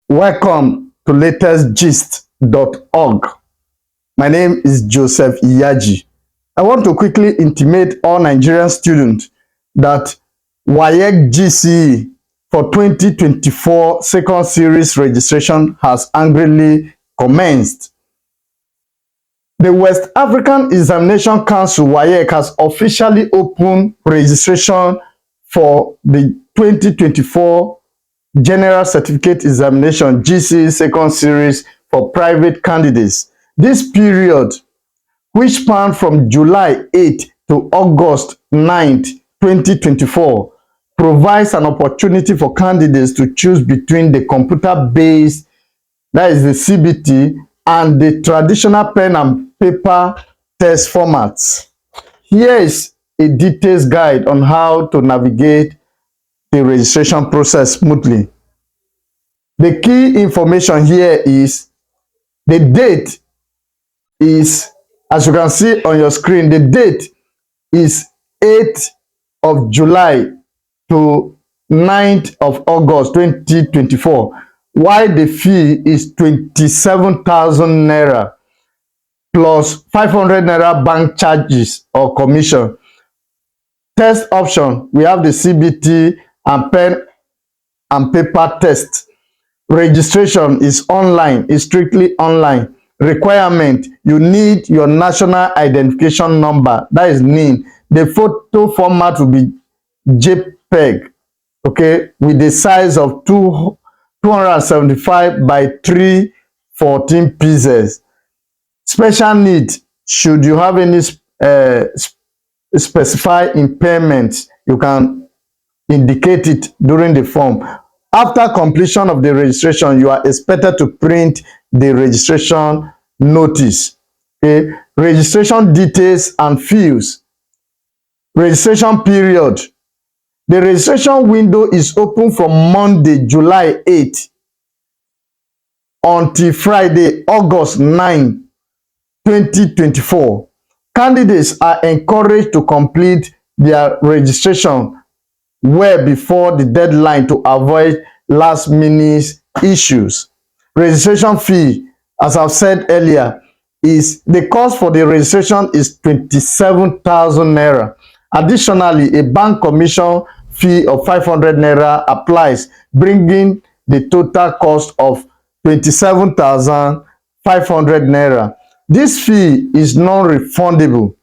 Welcome to latestgist.org. My name is Joseph Iyaji. I want to quickly intimate all Nigerian students that WAEC GCE for 2024 second series registration has angrily commenced. The West African Examination Council WAEC has officially opened registration for the 2024 General Certificate Examination GCE second series for private candidates. This period, which spanned from July 8 to August 9, 2024, provides an opportunity for candidates to choose between the computer-based, that is the CBT, and the traditional pen and paper test formats. Here is a detailed guide on how to navigate the registration process smoothly. The key information here is the date is, as you can see on your screen, the date is 8th of July to 9th of August 2024, while the fee is 27,000 naira plus 500 naira bank charges or commission. Test option, we have the CBT and pen and paper test. Registration is online, is strictly online. Requirement, you need your national identification number, that is NIN. The photo format will be JPEG, okay, with the size of 275 by 314 pieces. Special need, should you have any specified impairments, you can indicate it during the form. After completion of the registration, you are expected to print the registration notice. Okay? Registration details and fields. Registration period. The registration window is open from Monday, July 8 until Friday, August 9, 2024. Candidates are encouraged to complete their registration well before the deadline to avoid last-minute issues. Registration fee, as I've said earlier, is the cost for the registration is 27,000 naira. Additionally, a bank commission fee of 500 naira applies, bringing the total cost of 27,500 naira. This fee is non-refundable.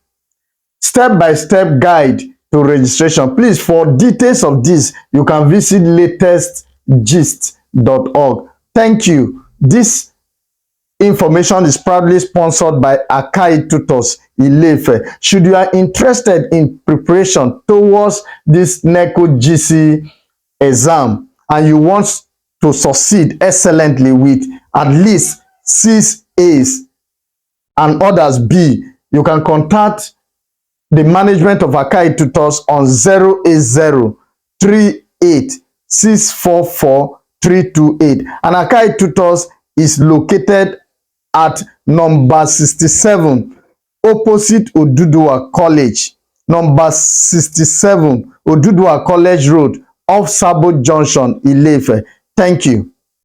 Step-by-step guide to registration. Please, for details of this, you can visit latestgist.org. Thank you. This information is proudly sponsored by Akai Tutors Ilefe. Should you are interested in preparation towards this NECO GC exam and you want to succeed excellently with at least 6 A's and others B, you can contact the management of Akai Tutors on 08038644328. And Akai Tutors is located at number 67 opposite Oduduwa College, number 67 Oduduwa College Road off Sabo Junction, Ilefe. Thank you.